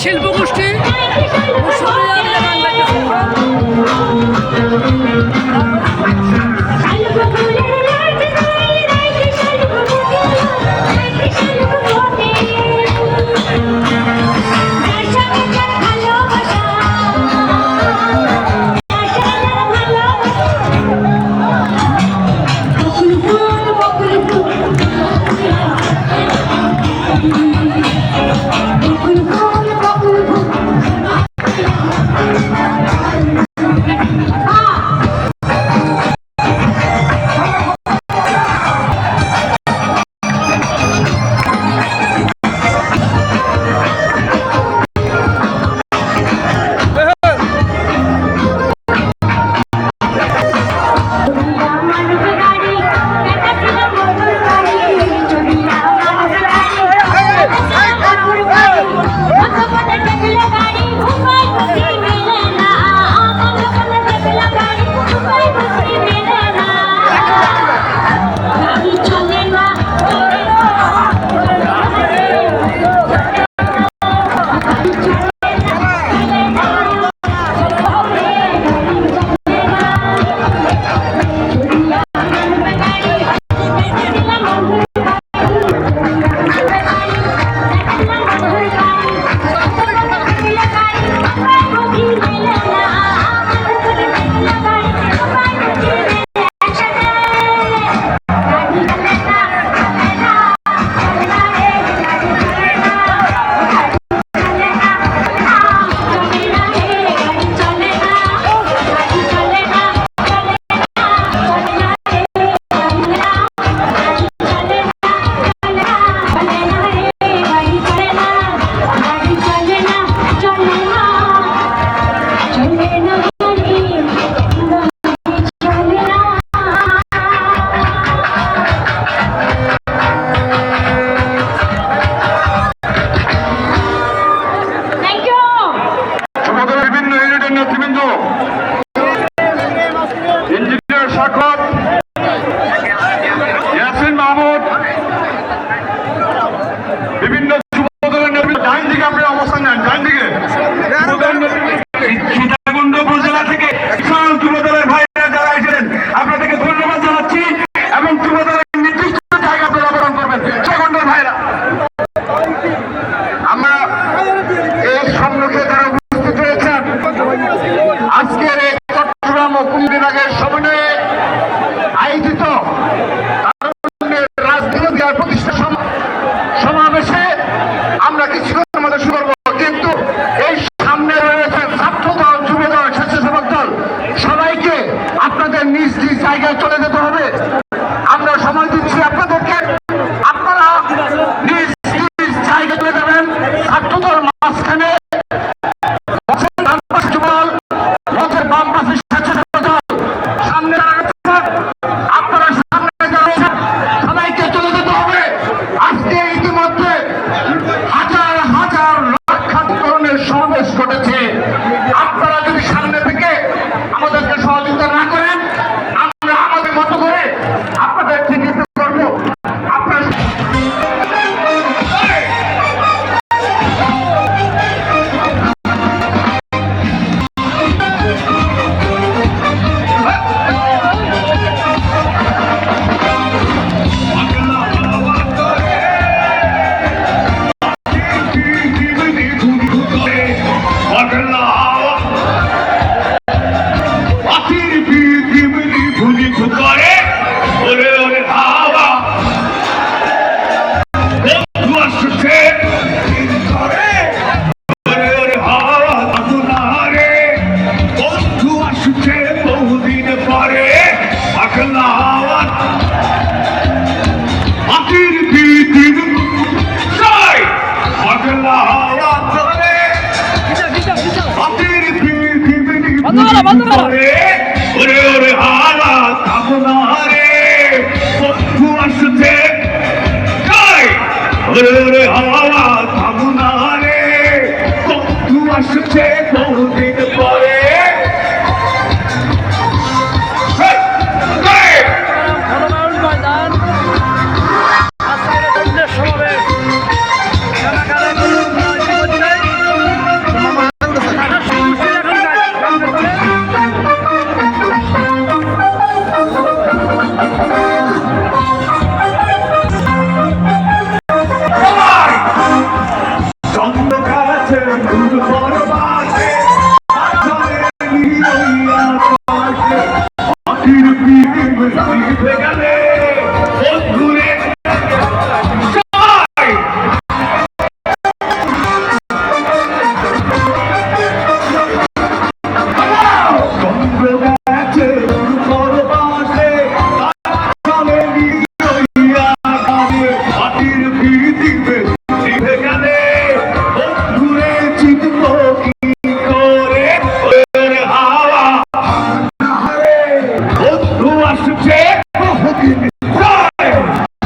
শিল্পগোষ্ঠী বিভিন্ন যুবদলের নেতৃত্ব ডাইন দিকে আপনি অবস্থান নেন, ডাইন দিকে সীতাকুণ্ডপুর জেলা থেকে বিশাল যুবদলের ভাইরা যারা এসেছেন আপনাদেরকে ধন্যবাদ জানাচ্ছি এবং যুবদলের নির্দিষ্ট জায়গা আপনারা অবদান করবেন। সীতাকুণ্ডের ভাইরা আমরা এই সম্মুখে যারা উপস্থিত রয়েছেন আজকের এই চট্টগ্রাম ও কুমিল্লা বিভাগের সমন্বয়ে আয়োজিত রাজনীতি আর প্রতিষ্ঠা সমাবেশে আমরা কিছুক্ষণের মধ্যে শুরু করবো, কিন্তু এই সামনে রয়েছেন ছাত্র দল, যুব দল, স্বেচ্ছাসেবক দল, সবাইকে আপনাদের নিজ নিজ জায়গায় চলে যেতে হবে। আমরা সময় দিচ্ছি আপনাদেরকে, আপনারা নিজ নিজ জায়গায় চলে যাবেন। ছাত্র দল মাঝখানে, যুব দল মঞ্চের বাম পাশে, স্বেচ্ছাসেবক দল সামনে আপনারা সামনে যাবেন, সবাইকে চলে যেতে হবে। আজকে ইতিমধ্যে হাজার হাজার লক্ষাধিক সমাবেশ ঘটেছে। আপনারা যদি সামনে থেকে আমাদেরকে সহযোগিতা না করেন, আমরা আমাদের মতো করে আপনাদের চিহ্নিত করবো। আপনার বন্ধ করো